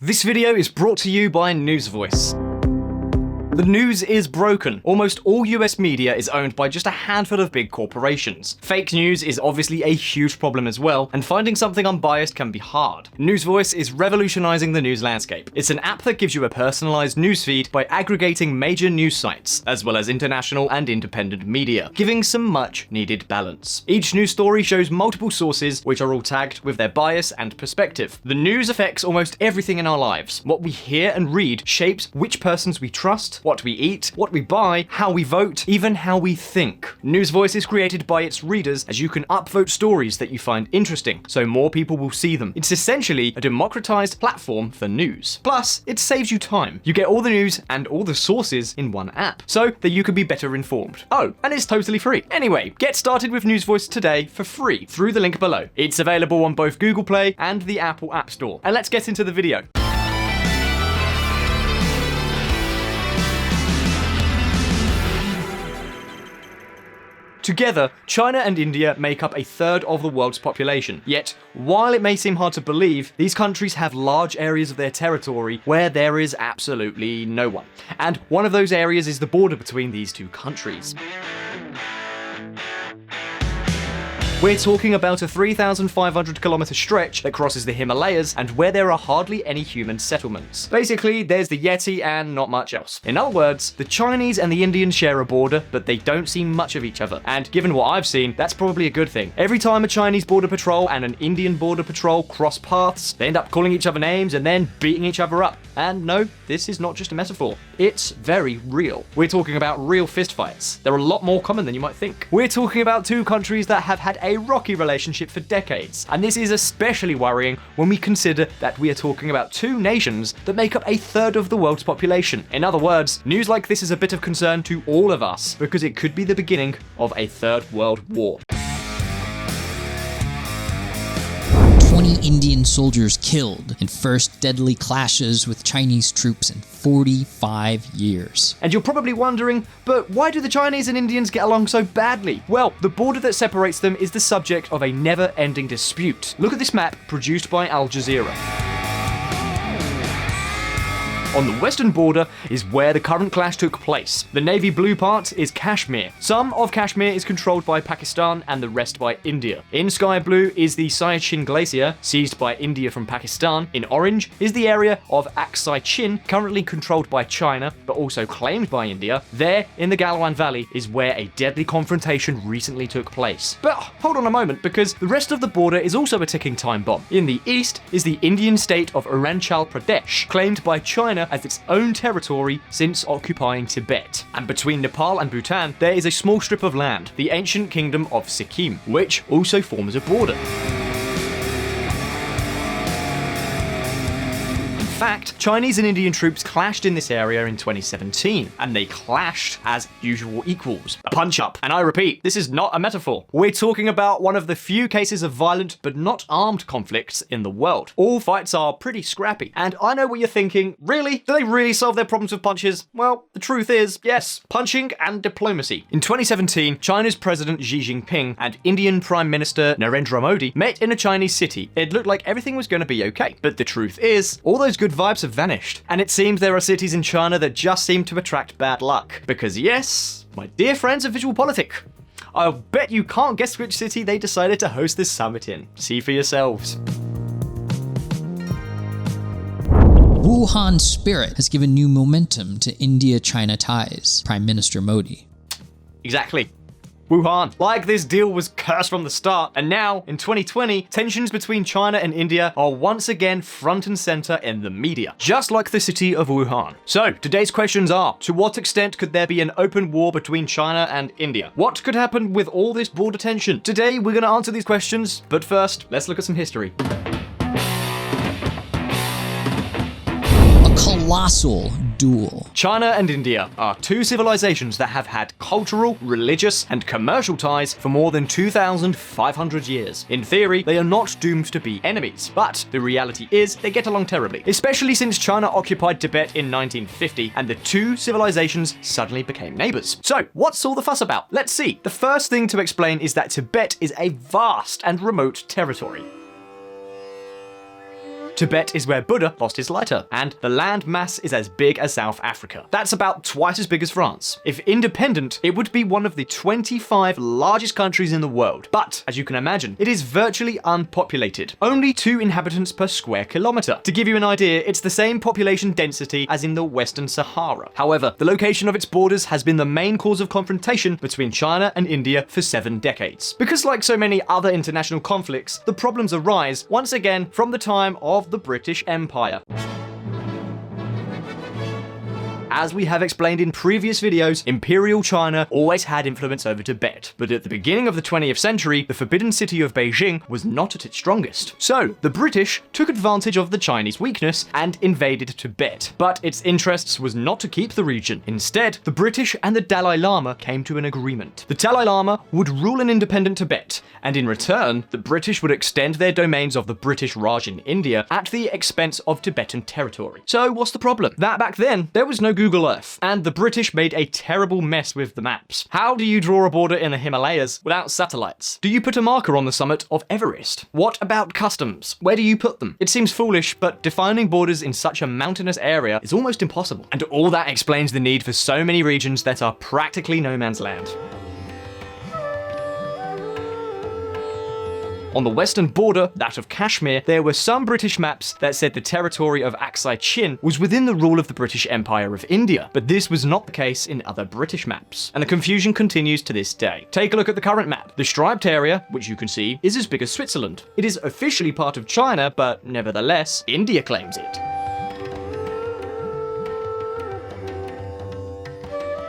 This video is brought to you by NewsVoice. The news is broken. Almost all US media is owned by just a handful of big corporations. Fake news is obviously a huge problem as well, and finding something unbiased can be hard. NewsVoice is revolutionizing the news landscape. It's an app that gives you a personalized newsfeed by aggregating major news sites, as well as international and independent media, giving some much needed balance. Each news story shows multiple sources, which are all tagged with their bias and perspective. The news affects almost everything in our lives. What we hear and read shapes which persons we trust, what we eat, what we buy, how we vote, even how we think. NewsVoice is created by its readers as you can upvote stories that you find interesting, so more people will see them. It's essentially a democratized platform for news. Plus, it saves you time. You get all the news and all the sources in one app, so that you can be better informed. Oh, and it's totally free. Anyway, get started with NewsVoice today for free through the link below. It's available on both Google Play and the Apple App Store. And let's get into the video. Together, China and India make up a third of the world's population. Yet, while it may seem hard to believe, these countries have large areas of their territory where there is absolutely no one. And one of those areas is the border between these two countries. We're talking about a 3,500 kilometer stretch that crosses the Himalayas and where there are hardly any human settlements. Basically, there's the Yeti and not much else. In other words, the Chinese and the Indians share a border, but they don't see much of each other. And given what I've seen, that's probably a good thing. Every time a Chinese border patrol and an Indian border patrol cross paths, they end up calling each other names and then beating each other up. And no, this is not just a metaphor. It's very real. We're talking about real fistfights. They're a lot more common than you might think. We're talking about two countries that have had a rocky relationship for decades. And this is especially worrying when we consider that we are talking about two nations that make up a third of the world's population. In other words, news like this is a bit of concern to all of us because it could be the beginning of a third world war. 20 Indian soldiers killed in first deadly clashes with Chinese troops in 45 years. And you're probably wondering, but why do the Chinese and Indians get along so badly? Well, the border that separates them is the subject of a never-ending dispute. Look at this map produced by Al Jazeera. On the western border is where the current clash took place. The navy blue part is Kashmir. Some of Kashmir is controlled by Pakistan and the rest by India. In sky blue is the Siachen Glacier, seized by India from Pakistan. In orange is the area of Aksai Chin, currently controlled by China, but also claimed by India. There, in the Galwan Valley, is where a deadly confrontation recently took place. But hold on a moment, because the rest of the border is also a ticking time bomb. In the east is the Indian state of Arunachal Pradesh, claimed by China as its own territory since occupying Tibet. And between Nepal and Bhutan, there is a small strip of land, the ancient kingdom of Sikkim, which also forms a border. In fact, Chinese and Indian troops clashed in this area in 2017, and they clashed as usual equals. A punch-up. And I repeat, this is not a metaphor. We're talking about one of the few cases of violent but not armed conflicts in the world. All fights are pretty scrappy. And I know what you're thinking, really? Do they really solve their problems with punches? Well, the truth is, yes, punching and diplomacy. In 2017, China's President Xi Jinping and Indian Prime Minister Narendra Modi met in a Chinese city. It looked like everything was going to be okay. But the truth is, all those good vibes have vanished. And it seems there are cities in China that just seem to attract bad luck. Because yes, my dear friends of VisualPolitik, I'll bet you can't guess which city they decided to host this summit in. See for yourselves. Wuhan spirit has given new momentum to India-China ties, Prime Minister Modi. Exactly. Wuhan. Like this deal was cursed from the start, and now, in 2020, tensions between China and India are once again front and center in the media, just like the city of Wuhan. So, today's questions are, to what extent could there be an open war between China and India? What could happen with all this border tension? Today, we're going to answer these questions, but first, let's look at some history. Colossal duel. China and India are two civilizations that have had cultural, religious, and commercial ties for more than 2,500 years. In theory, they are not doomed to be enemies, but the reality is they get along terribly, especially since China occupied Tibet in 1950 and the two civilizations suddenly became neighbors. So, what's all the fuss about? Let's see. The first thing to explain is that Tibet is a vast and remote territory. Tibet is where Buddha lost his lighter, and the land mass is as big as South Africa. That's about twice as big as France. If independent, it would be one of the 25 largest countries in the world, but as you can imagine, it is virtually unpopulated. Only 2 inhabitants per square kilometer. To give you an idea, it's the same population density as in the Western Sahara. However, the location of its borders has been the main cause of confrontation between China and India for 7 decades. Because like so many other international conflicts, the problems arise once again from the time of the British Empire. As we have explained in previous videos, Imperial China always had influence over Tibet, but at the beginning of the 20th century, the forbidden city of Beijing was not at its strongest. So, the British took advantage of the Chinese weakness and invaded Tibet, but its interests was not to keep the region. Instead, the British and the Dalai Lama came to an agreement. The Dalai Lama would rule an independent Tibet, and in return, the British would extend their domains of the British Raj in India at the expense of Tibetan territory. So, what's the problem? That back then, there was no Google Earth, and the British made a terrible mess with the maps. How do you draw a border in the Himalayas without satellites? Do you put a marker on the summit of Everest? What about customs? Where do you put them? It seems foolish, but defining borders in such a mountainous area is almost impossible. And all that explains the need for so many regions that are practically no man's land. On the western border, that of Kashmir, there were some British maps that said the territory of Aksai Chin was within the rule of the British Empire of India, but this was not the case in other British maps, and the confusion continues to this day. Take a look at the current map. The striped area, which you can see, is as big as Switzerland. It is officially part of China, but nevertheless, India claims it.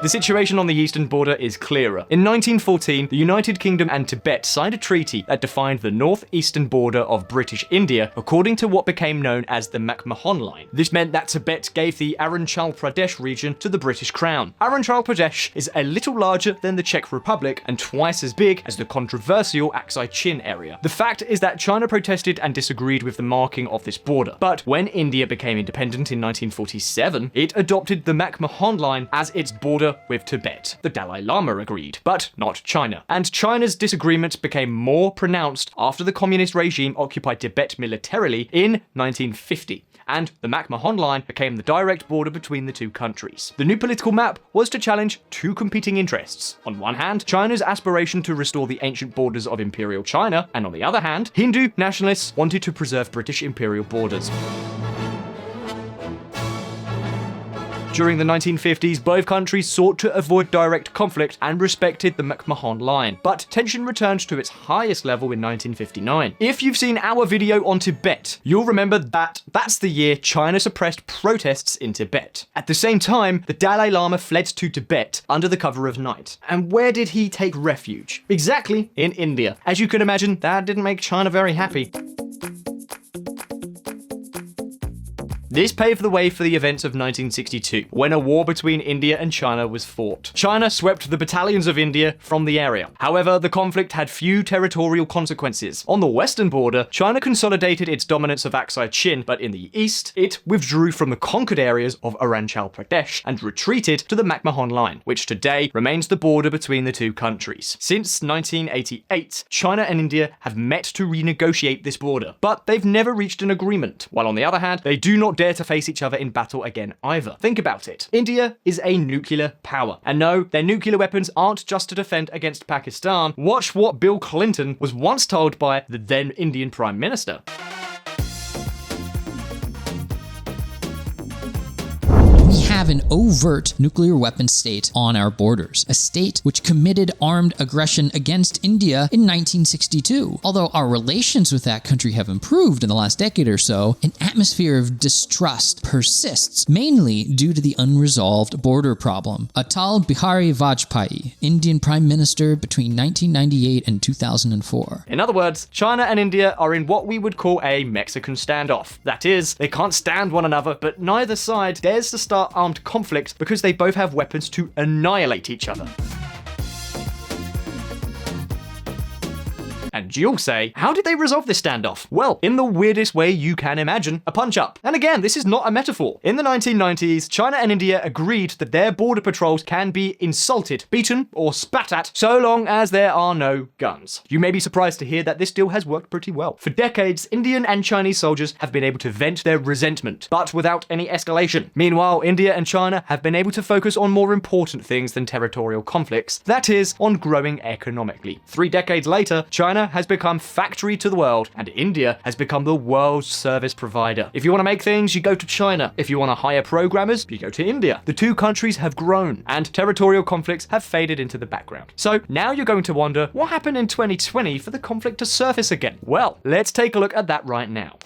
The situation on the eastern border is clearer. In 1914, the United Kingdom and Tibet signed a treaty that defined the northeastern border of British India according to what became known as the McMahon Line. This meant that Tibet gave the Arunachal Pradesh region to the British Crown. Arunachal Pradesh is a little larger than the Czech Republic and twice as big as the controversial Aksai Chin area. The fact is that China protested and disagreed with the marking of this border, but when India became independent in 1947, it adopted the McMahon Line as its border with Tibet. The Dalai Lama agreed, but not China. And China's disagreement became more pronounced after the communist regime occupied Tibet militarily in 1950. And the McMahon Line became the direct border between the two countries. The new political map was to challenge 2 competing interests. On one hand, China's aspiration to restore the ancient borders of Imperial China, and on the other hand, Hindu nationalists wanted to preserve British imperial borders. During the 1950s, both countries sought to avoid direct conflict and respected the McMahon Line, but tension returned to its highest level in 1959. If you've seen our video on Tibet, you'll remember that that's the year China suppressed protests in Tibet. At the same time, the Dalai Lama fled to Tibet under the cover of night. And where did he take refuge? Exactly, in India. As you can imagine, that didn't make China very happy. This paved the way for the events of 1962, when a war between India and China was fought. China swept the battalions of India from the area. However, the conflict had few territorial consequences. On the western border, China consolidated its dominance of Aksai Chin, but in the east, it withdrew from the conquered areas of Arunachal Pradesh and retreated to the McMahon Line, which today remains the border between the two countries. Since 1988, China and India have met to renegotiate this border, but they've never reached an agreement, while on the other hand, they do not dare to face each other in battle again either. Think about it. India is a nuclear power. And no, their nuclear weapons aren't just to defend against Pakistan. Watch what Bill Clinton was once told by the then Indian Prime Minister. We have an overt nuclear weapon state on our borders, a state which committed armed aggression against India in 1962. Although our relations with that country have improved in the last decade or so, an atmosphere of distrust persists, mainly due to the unresolved border problem. Atal Bihari Vajpayee, Indian Prime Minister between 1998 and 2004. In other words, China and India are in what we would call a Mexican standoff. That is, they can't stand one another, but neither side dares to start armed conflict because they both have weapons to annihilate each other. And you'll say, how did they resolve this standoff? Well, in the weirdest way you can imagine, a punch-up. And again, this is not a metaphor. In the 1990s, China and India agreed that their border patrols can be insulted, beaten, or spat at, so long as there are no guns. You may be surprised to hear that this deal has worked pretty well. For decades, Indian and Chinese soldiers have been able to vent their resentment, but without any escalation. Meanwhile, India and China have been able to focus on more important things than territorial conflicts, that is, on growing economically. 3 decades later, China has become factory to the world, and India has become the world's service provider. If you want to make things, you go to China. If you want to hire programmers, you go to India. The two countries have grown, and territorial conflicts have faded into the background. So now you're going to wonder, what happened in 2020 for the conflict to surface again? Well, let's take a look at that right now.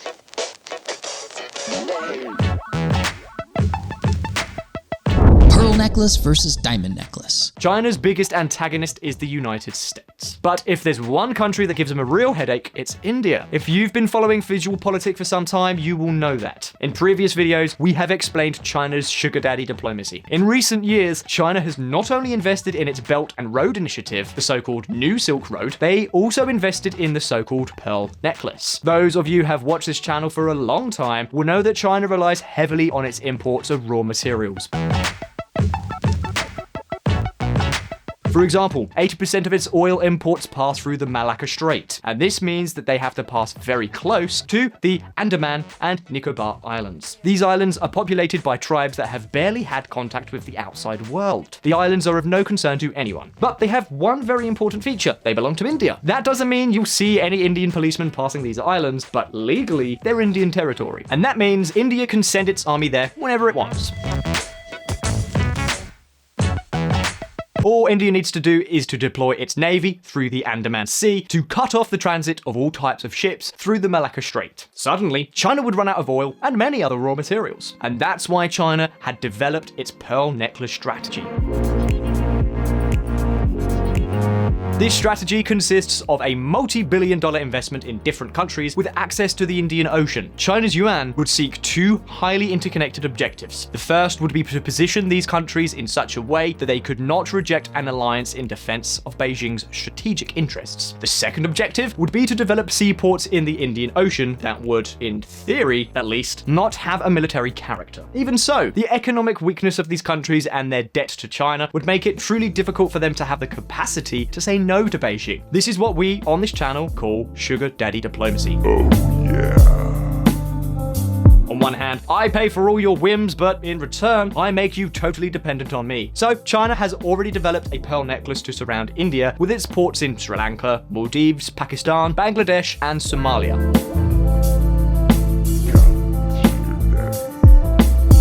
Pearl necklace versus diamond necklace. China's biggest antagonist is the United States. But if there's one country that gives them a real headache, it's India. If you've been following VisualPolitik for some time, you will know that. In previous videos, we have explained China's sugar daddy diplomacy. In recent years, China has not only invested in its Belt and Road Initiative, the so-called New Silk Road, they also invested in the so-called Pearl Necklace. Those of you who have watched this channel for a long time will know that China relies heavily on its imports of raw materials. For example, 80% of its oil imports pass through the Malacca Strait, and this means that they have to pass very close to the Andaman and Nicobar Islands. These islands are populated by tribes that have barely had contact with the outside world. The islands are of no concern to anyone, but they have one very important feature: they belong to India. That doesn't mean you'll see any Indian policemen passing these islands, but legally, they're Indian territory. And that means India can send its army there whenever it wants. All India needs to do is to deploy its navy through the Andaman Sea to cut off the transit of all types of ships through the Malacca Strait. Suddenly, China would run out of oil and many other raw materials. And that's why China had developed its pearl necklace strategy. This strategy consists of a multi-billion-dollar investment in different countries with access to the Indian Ocean. China's yuan would seek 2 highly interconnected objectives. The first would be to position these countries in such a way that they could not reject an alliance in defense of Beijing's strategic interests. The second objective would be to develop seaports in the Indian Ocean that would, in theory at least, not have a military character. Even so, the economic weakness of these countries and their debt to China would make it truly difficult for them to have the capacity to say no to Beijing. This is what we, on this channel, call sugar daddy diplomacy. Oh yeah. On one hand, I pay for all your whims, but in return, I make you totally dependent on me. So China has already developed a pearl necklace to surround India with its ports in Sri Lanka, Maldives, Pakistan, Bangladesh, and Somalia.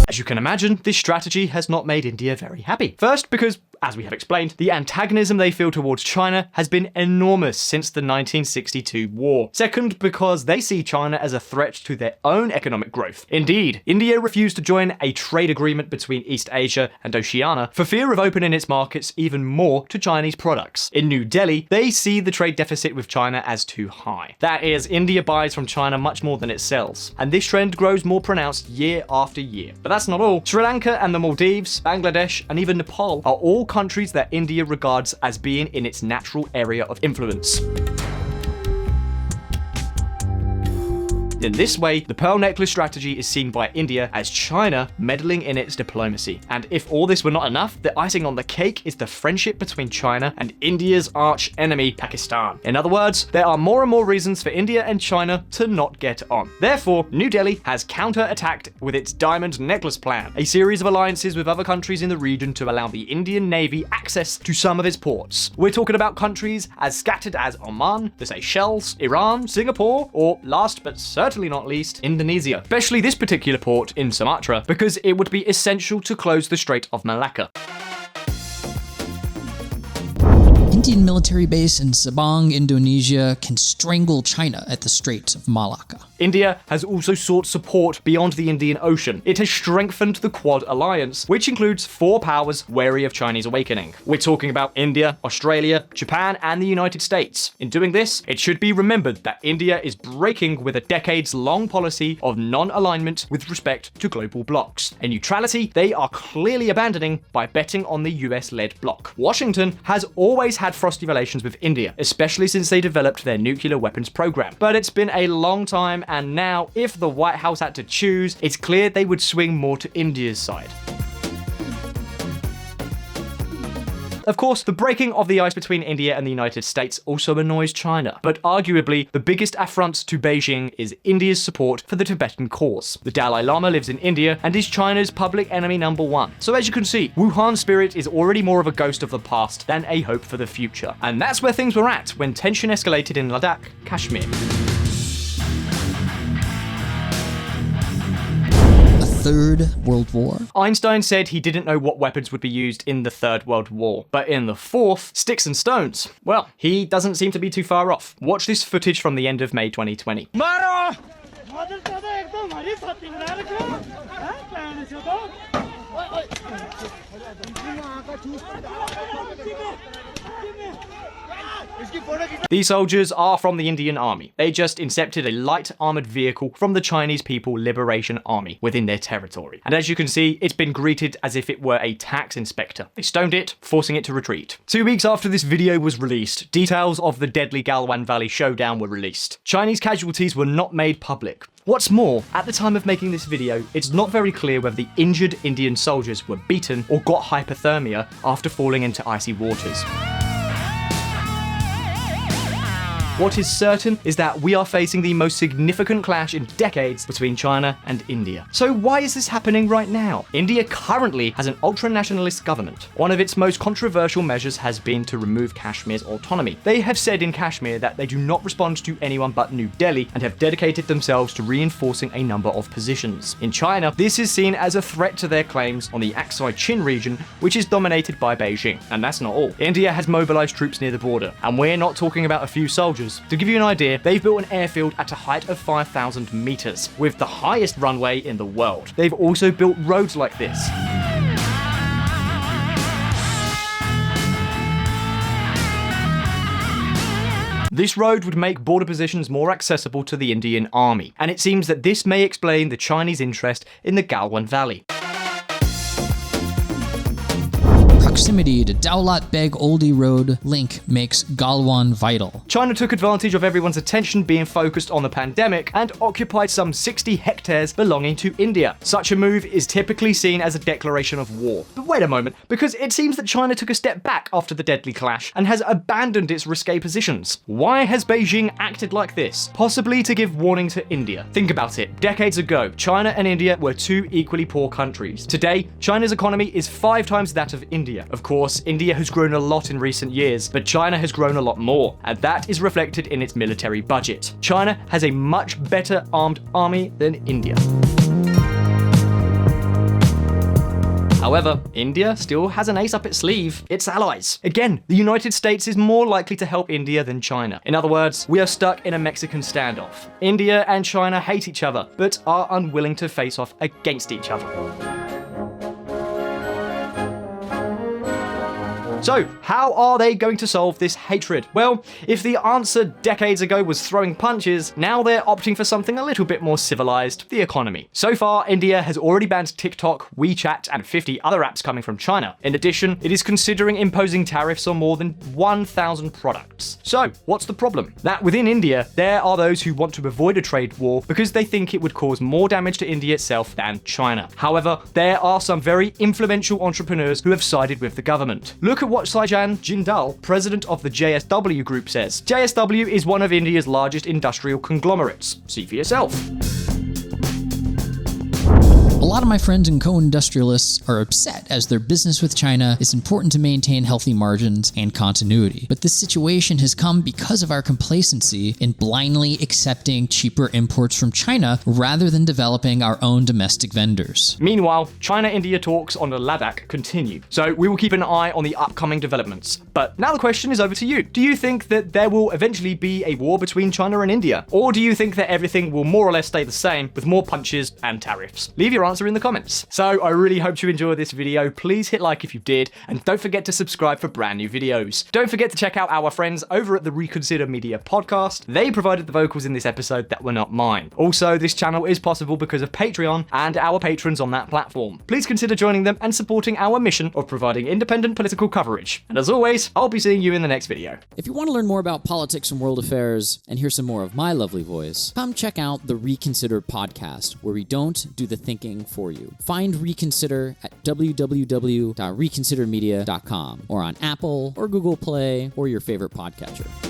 As you can imagine, this strategy has not made India very happy. First, because, as we have explained, the antagonism they feel towards China has been enormous since the 1962 war. Second, because they see China as a threat to their own economic growth. Indeed, India refused to join a trade agreement between East Asia and Oceania for fear of opening its markets even more to Chinese products. In New Delhi, they see the trade deficit with China as too high. That is, India buys from China much more than it sells, and this trend grows more pronounced year after year. But that's not all. Sri Lanka and the Maldives, Bangladesh, and even Nepal are all countries that India regards as being in its natural area of influence. In this way, the pearl necklace strategy is seen by India as China meddling in its diplomacy. And if all this were not enough, the icing on the cake is the friendship between China and India's arch enemy, Pakistan. In other words, there are more and more reasons for India and China to not get on. Therefore, New Delhi has counter-attacked with its Diamond Necklace Plan, a series of alliances with other countries in the region to allow the Indian Navy access to some of its ports. We're talking about countries as scattered as Oman, the Seychelles, Iran, Singapore, or last but certainly not least, Indonesia. Especially this particular port in Sumatra, because it would be essential to close the Strait of Malacca. Indian military base in Sabang, Indonesia can strangle China at the Strait of Malacca. India has also sought support beyond the Indian Ocean. It has strengthened the Quad Alliance, which includes 4 powers wary of Chinese awakening. We're talking about India, Australia, Japan, and the United States. In doing this, it should be remembered that India is breaking with a decades-long policy of non-alignment with respect to global blocs. A neutrality they are clearly abandoning by betting on the US-led bloc. Washington has always had frosty relations with India, especially since they developed their nuclear weapons program. But it's been a long time, and now, if the White House had to choose, it's clear they would swing more to India's side. Of course, the breaking of the ice between India and the United States also annoys China, but arguably the biggest affront to Beijing is India's support for the Tibetan cause. The Dalai Lama lives in India and is China's public enemy #1. So as you can see, Wuhan's spirit is already more of a ghost of the past than a hope for the future. And that's where things were at when tension escalated in Ladakh, Kashmir. Third World War? Einstein said he didn't know what weapons would be used in the Third World War, but in the Fourth, sticks and stones. Well, he doesn't seem to be too far off. Watch this footage from the end of May 2020. These soldiers are from the Indian Army. They just incepted a light armored vehicle from the Chinese People Liberation Army within their territory. And as you can see, it's been greeted as if it were a tax inspector. They stoned it, forcing it to retreat. 2 weeks after this video was released, details of the deadly Galwan Valley showdown were released. Chinese casualties were not made public. What's more, at the time of making this video, it's not very clear whether the injured Indian soldiers were beaten or got hypothermia after falling into icy waters. What is certain is that we are facing the most significant clash in decades between China and India. So why is this happening right now? India currently has an ultra-nationalist government. One of its most controversial measures has been to remove Kashmir's autonomy. They have said in Kashmir that they do not respond to anyone but New Delhi and have dedicated themselves to reinforcing a number of positions. In China, this is seen as a threat to their claims on the Aksai Chin region, which is dominated by Beijing. And that's not all. India has mobilized troops near the border, and we're not talking about a few soldiers. To give you an idea, they've built an airfield at a height of 5,000 meters, with the highest runway in the world. They've also built roads like this. This road would make border positions more accessible to the Indian Army, and it seems that this may explain the Chinese interest in the Galwan Valley. Proximity to Daulat Beg Oldie Road link makes Galwan vital. China took advantage of everyone's attention being focused on the pandemic and occupied some 60 hectares belonging to India. Such a move is typically seen as a declaration of war. But wait a moment, because it seems that China took a step back after the deadly clash and has abandoned its risque positions. Why has Beijing acted like this? Possibly to give warning to India. Think about it. Decades ago, China and India were two equally poor countries. Today, China's economy is 5 times that of India. Of course, India has grown a lot in recent years, but China has grown a lot more, and that is reflected in its military budget. China has a much better armed army than India. However, India still has an ace up its sleeve: its allies. Again, the United States is more likely to help India than China. In other words, we are stuck in a Mexican standoff. India and China hate each other, but are unwilling to face off against each other. So, how are they going to solve this hatred? Well, if the answer decades ago was throwing punches, now they're opting for something a little bit more civilized: the economy. So far, India has already banned TikTok, WeChat, and 50 other apps coming from China. In addition, it is considering imposing tariffs on more than 1,000 products. So, what's the problem? That within India, there are those who want to avoid a trade war because they think it would cause more damage to India itself than China. However, there are some very influential entrepreneurs who have sided with the government. Look at what Sajan Jindal, president of the JSW Group, says. JSW is one of India's largest industrial conglomerates. See for yourself. A lot of my friends and co-industrialists are upset as their business with China is important to maintain healthy margins and continuity. But this situation has come because of our complacency in blindly accepting cheaper imports from China rather than developing our own domestic vendors. Meanwhile, China-India talks on the Ladakh continue, so we will keep an eye on the upcoming developments. But now the question is over to you. Do you think that there will eventually be a war between China and India? Or do you think that everything will more or less stay the same with more punches and tariffs? Leave your answer answer in the comments. So I really hope you enjoyed this video. Please hit like if you did, and don't forget to subscribe for brand new videos. Don't forget to check out our friends over at the Reconsider Media podcast. They provided the vocals in this episode that were not mine. Also, this channel is possible because of Patreon and our patrons on that platform. Please consider joining them and supporting our mission of providing independent political coverage. And as always, I'll be seeing you in the next video. If you want to learn more about politics and world affairs and hear some more of my lovely voice, come check out the Reconsider podcast, where we don't do the thinking for you. Find Reconsider at www.reconsidermedia.com or on Apple or Google Play or your favorite podcatcher.